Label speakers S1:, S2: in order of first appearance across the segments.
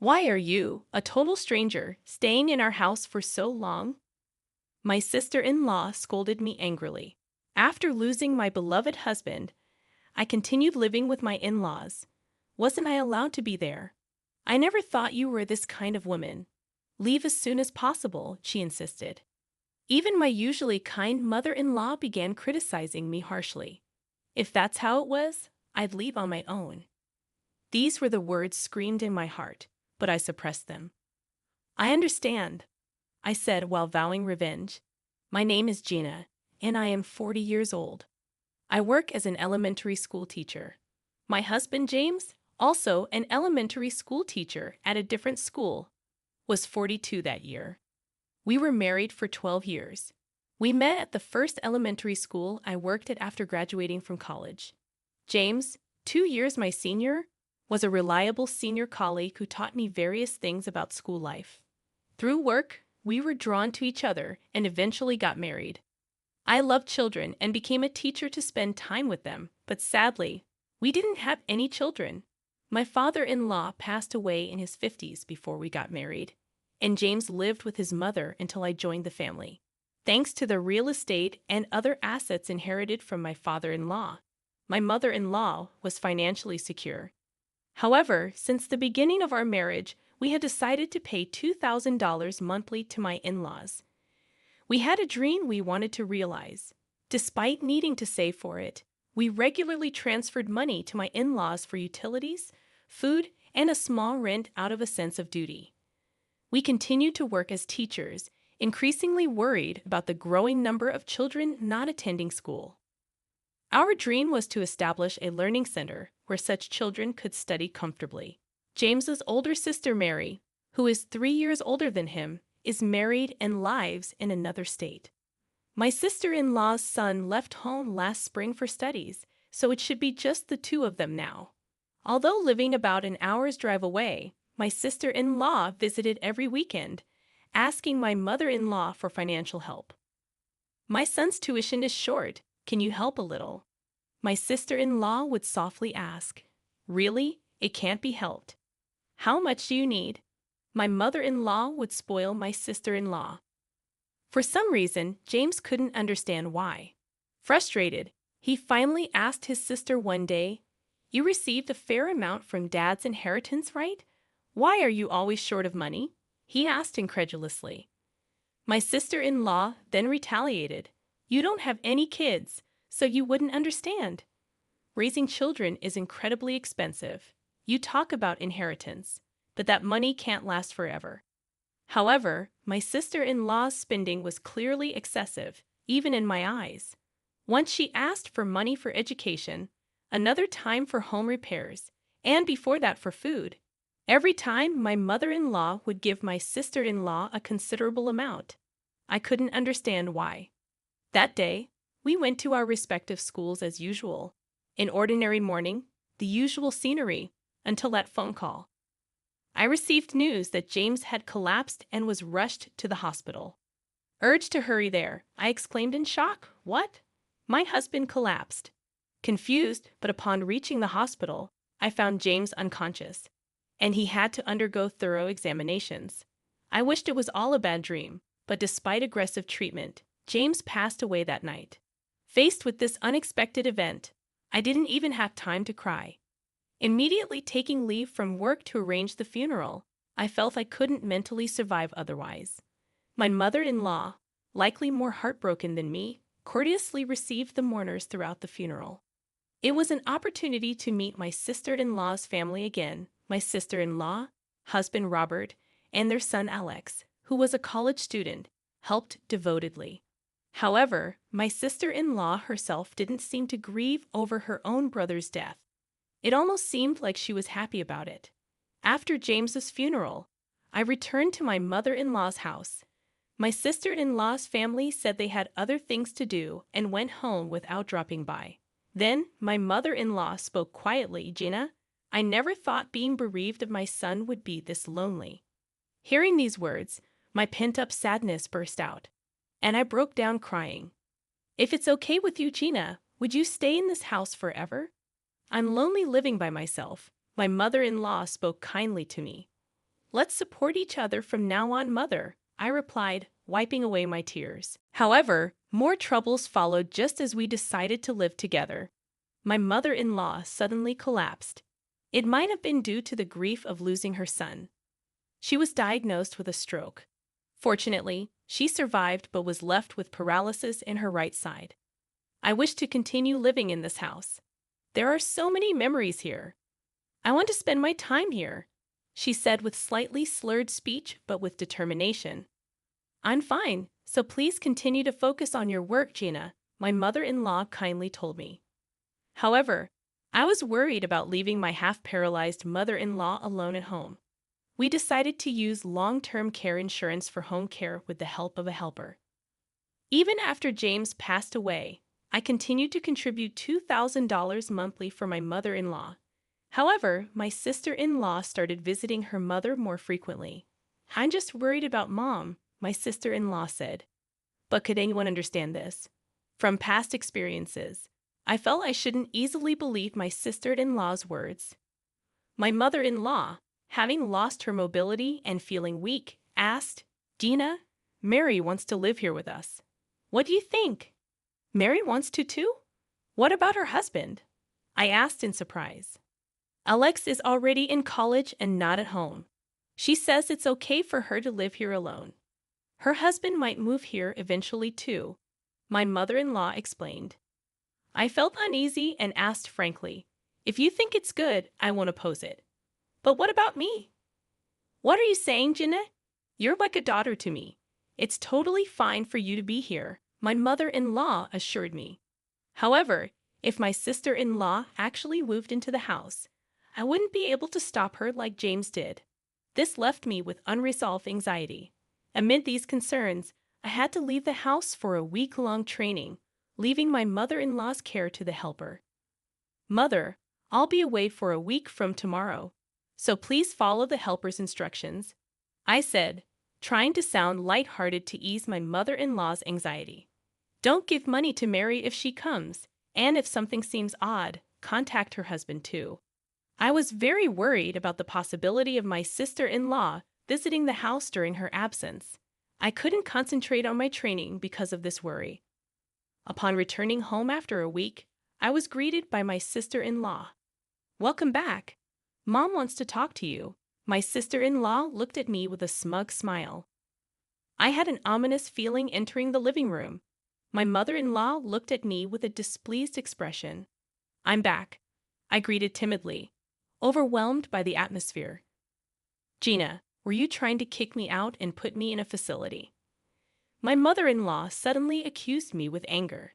S1: Why are you, a total stranger, staying in our house for so long? My sister-in-law scolded me angrily. After losing my beloved husband, I continued living with my in-laws. Wasn't I allowed to be there? I never thought you were this kind of woman. Leave as soon as possible, she insisted. Even my usually kind mother-in-law began criticizing me harshly. If that's how it was, I'd leave on my own. These were the words screamed in my heart, but I suppressed them. I understand, I said while vowing revenge. My name is Gina, and I am 40 years old. I work as an elementary school teacher. My husband, James, also an elementary school teacher at a different school, was 42 that year. We were married for 12 years. We met at the first elementary school I worked at after graduating from college. James, 2 years my senior, was a reliable senior colleague who taught me various things about school life. Through work, we were drawn to each other and eventually got married. I loved children and became a teacher to spend time with them, but sadly, we didn't have any children. My father-in-law passed away in his 50s before we got married, and James lived with his mother until I joined the family. Thanks to the real estate and other assets inherited from my father-in-law, my mother-in-law was financially secure. However, since the beginning of our marriage, we had decided to pay $2,000 monthly to my in-laws. We had a dream we wanted to realize. Despite needing to save for it, we regularly transferred money to my in-laws for utilities, food, and a small rent out of a sense of duty. We continued to work as teachers, increasingly worried about the growing number of children not attending school. Our dream was to establish a learning center where such children could study comfortably. James's older sister Mary, who is 3 years older than him, is married and lives in another state. My sister-in-law's son left home last spring for studies, so it should be just the two of them now. Although living about an hour's drive away, my sister-in-law visited every weekend, asking my mother-in-law for financial help. My son's tuition is short. Can you help a little? My sister-in-law would softly ask. Really? It can't be helped. How much do you need? My mother-in-law would spoil my sister-in-law. For some reason, James couldn't understand why. Frustrated, he finally asked his sister one day, "You received a fair amount from Dad's inheritance, right? Why are you always short of money?" he asked incredulously. My sister-in-law then retaliated, "You don't have any kids, so you wouldn't understand. Raising children is incredibly expensive. You talk about inheritance, but that money can't last forever." However, my sister-in-law's spending was clearly excessive, even in my eyes. Once she asked for money for education, another time for home repairs, and before that for food. Every time, my mother-in-law would give my sister-in-law a considerable amount. I couldn't understand why. That day, we went to our respective schools as usual. An ordinary morning, the usual scenery, until that phone call. I received news that James had collapsed and was rushed to the hospital. Urged to hurry there, I exclaimed in shock, "What?" My husband collapsed. Confused, but upon reaching the hospital, I found James unconscious, and he had to undergo thorough examinations. I wished it was all a bad dream, but despite aggressive treatment, James passed away that night. Faced with this unexpected event, I didn't even have time to cry. Immediately taking leave from work to arrange the funeral, I felt I couldn't mentally survive otherwise. My mother-in-law, likely more heartbroken than me, courteously received the mourners throughout the funeral. It was an opportunity to meet my sister-in-law's family again, my sister-in-law, husband Robert, and their son Alex, who was a college student, helped devotedly. However, my sister-in-law herself didn't seem to grieve over her own brother's death. It almost seemed like she was happy about it. After James's funeral, I returned to my mother-in-law's house. My sister-in-law's family said they had other things to do and went home without dropping by. Then, my mother-in-law spoke quietly, "Gina, I never thought being bereaved of my son would be this lonely." Hearing these words, my pent-up sadness burst out, and I broke down crying. "If it's okay with you, Gina, would you stay in this house forever? I'm lonely living by myself." My mother-in-law spoke kindly to me. Let's support each other from now on, mother, I replied, wiping away my tears. However, more troubles followed just as we decided to live together. My mother-in-law suddenly collapsed. It might have been due to the grief of losing her son. She was diagnosed with a stroke. Fortunately, she survived but was left with paralysis in her right side. I wish to continue living in this house. There are so many memories here. I want to spend my time here, she said with slightly slurred speech but with determination. I'm fine, so please continue to focus on your work, Gina, my mother-in-law kindly told me. However, I was worried about leaving my half-paralyzed mother-in-law alone at home. We decided to use long-term care insurance for home care with the help of a helper. Even after James passed away, I continued to contribute $2,000 monthly for my mother-in-law. However, my sister-in-law started visiting her mother more frequently. I'm just worried about Mom, my sister-in-law said. But could anyone understand this? From past experiences, I felt I shouldn't easily believe my sister-in-law's words. My mother-in-law, having lost her mobility and feeling weak, asked, Gina, Mary wants to live here with us. What do you think? Mary wants to too? What about her husband? I asked in surprise. Alex is already in college and not at home. She says it's okay for her to live here alone. Her husband might move here eventually too, my mother-in-law explained. I felt uneasy and asked frankly, if you think it's good, I won't oppose it. But what about me? What are you saying, Gina? You're like a daughter to me. It's totally fine for you to be here, my mother-in-law assured me. However, if my sister-in-law actually moved into the house, I wouldn't be able to stop her like James did. This left me with unresolved anxiety. Amid these concerns, I had to leave the house for a week-long training, leaving my mother-in-law's care to the helper. Mother, I'll be away for a week from tomorrow, so please follow the helper's instructions, I said, trying to sound light-hearted to ease my mother-in-law's anxiety. Don't give money to Mary if she comes, and if something seems odd, contact her husband too. I was very worried about the possibility of my sister-in-law visiting the house during her absence. I couldn't concentrate on my training because of this worry. Upon returning home after a week, I was greeted by my sister-in-law. Welcome back. Mom wants to talk to you. My sister-in-law looked at me with a smug smile. I had an ominous feeling entering the living room. My mother-in-law looked at me with a displeased expression. I'm back, I greeted timidly, overwhelmed by the atmosphere. Gina, were you trying to kick me out and put me in a facility? My mother-in-law suddenly accused me with anger.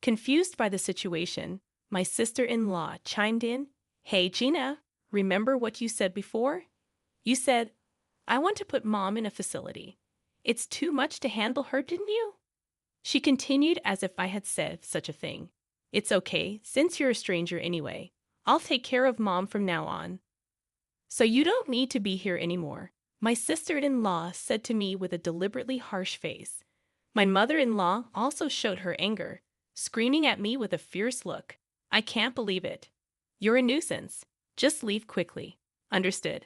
S1: Confused by the situation, my sister-in-law chimed in, Hey Gina, remember what you said before? You said, I want to put Mom in a facility. It's too much to handle her, didn't you? She continued as if I had said such a thing. It's okay, since you're a stranger anyway. I'll take care of Mom from now on. So you don't need to be here anymore, my sister-in-law said to me with a deliberately harsh face. My mother-in-law also showed her anger, screaming at me with a fierce look. I can't believe it. You're a nuisance. Just leave quickly. Understood.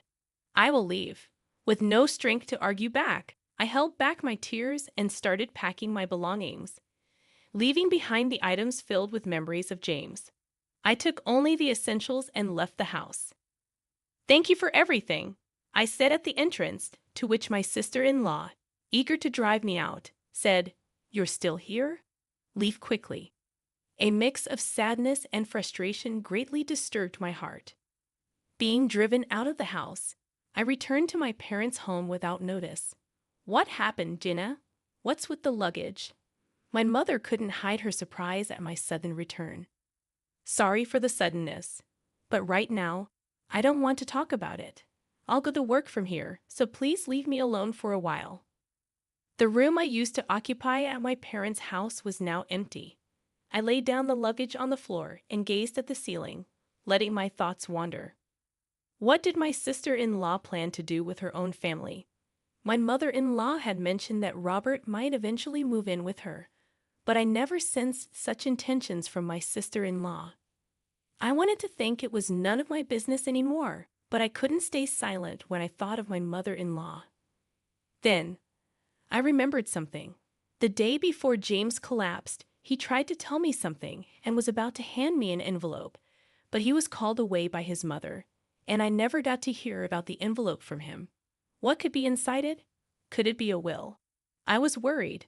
S1: I will leave. With no strength to argue back, I held back my tears and started packing my belongings, leaving behind the items filled with memories of James. I took only the essentials and left the house. Thank you for everything, I said at the entrance, to which my sister-in-law, eager to drive me out, said, You're still here? Leave quickly. A mix of sadness and frustration greatly disturbed my heart. Being driven out of the house, I returned to my parents' home without notice. What happened, Gina? What's with the luggage? My mother couldn't hide her surprise at my sudden return. Sorry for the suddenness, but right now, I don't want to talk about it. I'll go to work from here, so please leave me alone for a while. The room I used to occupy at my parents' house was now empty. I laid down the luggage on the floor and gazed at the ceiling, letting my thoughts wander. What did my sister-in-law plan to do with her own family? My mother-in-law had mentioned that Robert might eventually move in with her, but I never sensed such intentions from my sister-in-law. I wanted to think it was none of my business anymore, but I couldn't stay silent when I thought of my mother-in-law. Then, I remembered something. The day before James collapsed, he tried to tell me something and was about to hand me an envelope, but he was called away by his mother, and I never got to hear about the envelope from him. What could be inside it? Could it be a will? I was worried.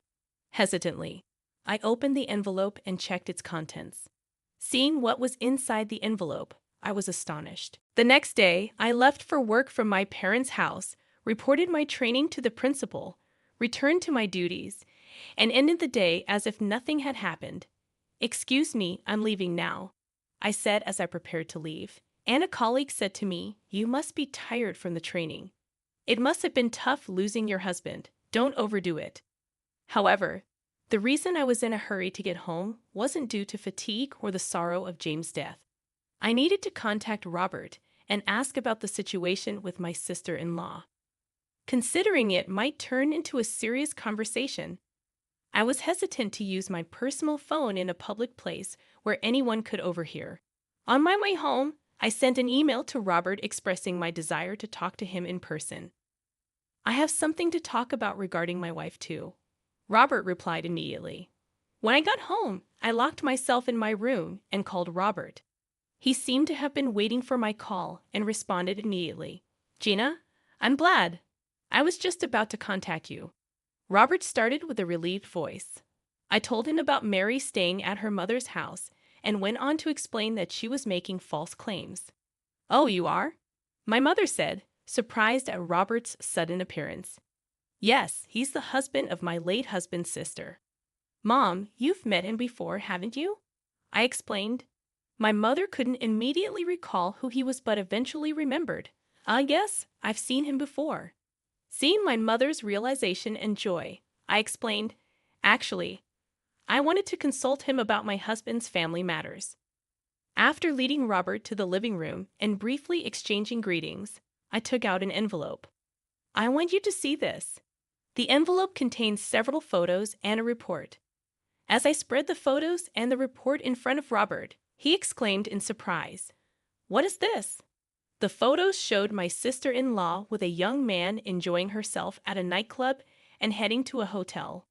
S1: Hesitantly, I opened the envelope and checked its contents. Seeing what was inside the envelope, I was astonished. The next day, I left for work from my parents' house, reported my training to the principal, returned to my duties, and ended the day as if nothing had happened. "Excuse me, I'm leaving now," I said as I prepared to leave. And a colleague said to me, "You must be tired from the training. It must have been tough losing your husband. Don't overdo it." However, the reason I was in a hurry to get home wasn't due to fatigue or the sorrow of James' death. I needed to contact Robert and ask about the situation with my sister-in-law. Considering it might turn into a serious conversation, I was hesitant to use my personal phone in a public place where anyone could overhear. On my way home, I sent an email to Robert expressing my desire to talk to him in person. "I have something to talk about regarding my wife, too," Robert replied immediately. When I got home, I locked myself in my room and called Robert. He seemed to have been waiting for my call and responded immediately. "Gina, I'm glad. I was just about to contact you." Robert started with a relieved voice. I told him about Mary staying at her mother's house and went on to explain that she was making false claims. "Oh, you are?" my mother said, surprised at Robert's sudden appearance. "Yes, he's the husband of my late husband's sister." "Mom, you've met him before, haven't you?" I explained. My mother couldn't immediately recall who he was but eventually remembered. "Yes, I've seen him before." Seeing my mother's realization and joy, I explained, "Actually, I wanted to consult him about my husband's family matters." After leading Robert to the living room and briefly exchanging greetings, I took out an envelope. "I want you to see this." The envelope contains several photos and a report. As I spread the photos and the report in front of Robert, he exclaimed in surprise, "What is this?" The photos showed my sister-in-law with a young man enjoying herself at a nightclub and heading to a hotel.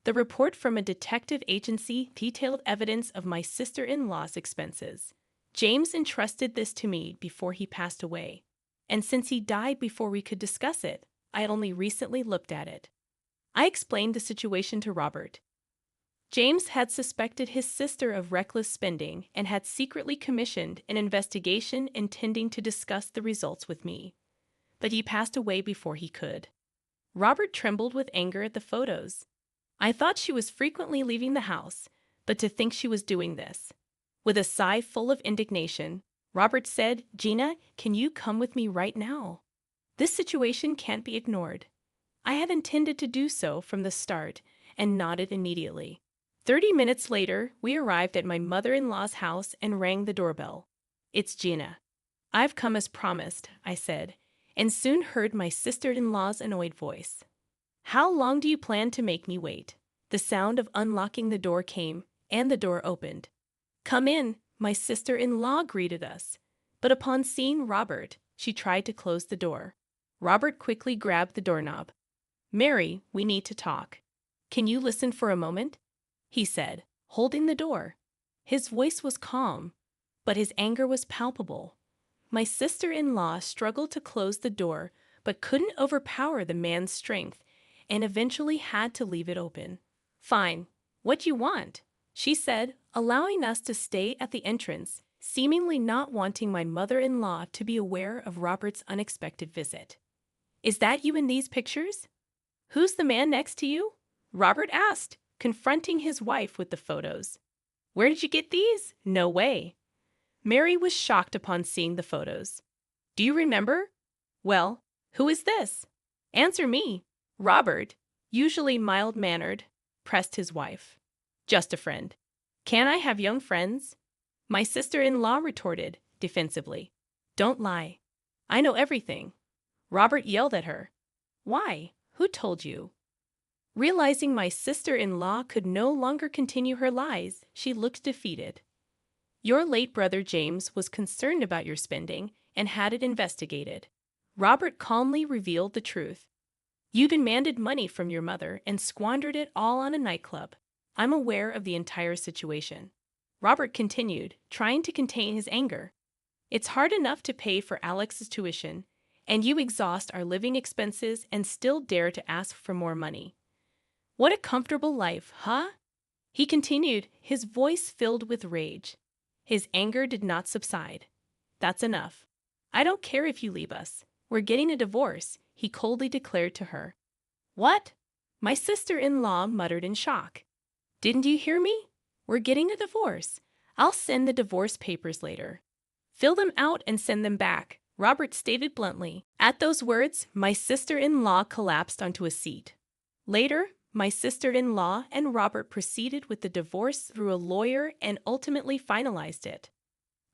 S1: The report from a detective agency detailed evidence of my sister-in-law's expenses. James entrusted this to me before he passed away, and since he died before we could discuss it, I had only recently looked at it. I explained the situation to Robert. James had suspected his sister of reckless spending and had secretly commissioned an investigation intending to discuss the results with me, but he passed away before he could. Robert trembled with anger at the photos. I thought she was frequently leaving the house, but to think she was doing this. With a sigh full of indignation, Robert said, "Gina, can you come with me right now? This situation can't be ignored." I had intended to do so from the start and nodded immediately. 30 minutes later, we arrived at my mother-in-law's house and rang the doorbell. "It's Gina." "I've come as promised," I said, and soon heard my sister-in-law's annoyed voice. "How long do you plan to make me wait?" The sound of unlocking the door came, and the door opened. "Come in," my sister-in-law greeted us, but upon seeing Robert, she tried to close the door. Robert quickly grabbed the doorknob. "Mary, we need to talk. Can you listen for a moment?" he said, holding the door. His voice was calm, but his anger was palpable. My sister-in-law struggled to close the door, but couldn't overpower the man's strength, and eventually had to leave it open. "Fine. What do you want?" she said, allowing us to stay at the entrance, seemingly not wanting my mother-in-law to be aware of Robert's unexpected visit. "Is that you in these pictures?" "Who's the man next to you?" Robert asked, confronting his wife with the photos. "Where did you get these? No way." Mary was shocked upon seeing the photos. "Do you remember?" "Well, who is this?" "Answer me." Robert, usually mild-mannered, pressed his wife. "Just a friend." "Can I have young friends?" My sister-in-law retorted, defensively. "Don't lie. I know everything." Robert yelled at her. "Why? Who told you?" Realizing my sister-in-law could no longer continue her lies, she looked defeated. "Your late brother James was concerned about your spending and had it investigated. Robert calmly revealed the truth. You demanded money from your mother and squandered it all on a nightclub. I'm aware of the entire situation. Robert continued, trying to contain his anger. It's hard enough to pay for Alex's tuition, and you exhaust our living expenses and still dare to ask for more money. What a comfortable life, huh? He continued, his voice filled with rage. His anger did not subside. That's enough. I don't care if you leave us. We're getting a divorce, he coldly declared to her. What? My sister-in-law muttered in shock. Didn't you hear me? We're getting a divorce. I'll send the divorce papers later. Fill them out and send them back, Robert stated bluntly. At those words, my sister-in-law collapsed onto a seat. Later, my sister-in-law and Robert proceeded with the divorce through a lawyer and ultimately finalized it.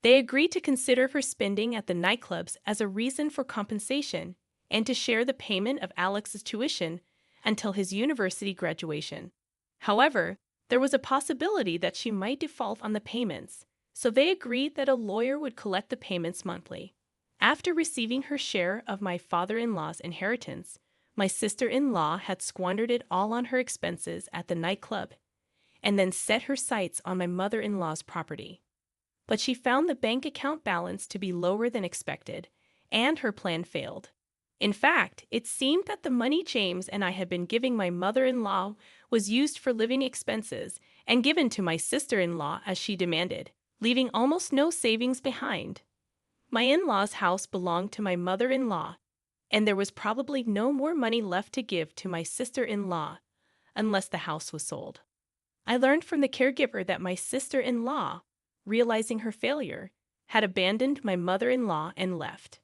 S1: They agreed to consider her spending at the nightclubs as a reason for compensation and to share the payment of Alex's tuition until his university graduation. However, there was a possibility that she might default on the payments, so they agreed that a lawyer would collect the payments monthly. After receiving her share of my father-in-law's inheritance, my sister-in-law had squandered it all on her expenses at the nightclub and then set her sights on my mother-in-law's property. But she found the bank account balance to be lower than expected, and her plan failed. In fact, it seemed that the money James and I had been giving my mother-in-law was used for living expenses and given to my sister-in-law as she demanded, leaving almost no savings behind. My in-law's house belonged to my mother-in-law, and there was probably no more money left to give to my sister-in-law unless the house was sold. I learned from the caregiver that my sister-in-law, realizing her failure, had abandoned my mother-in-law and left.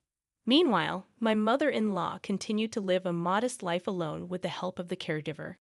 S1: Meanwhile, my mother-in-law continued to live a modest life alone with the help of the caregiver.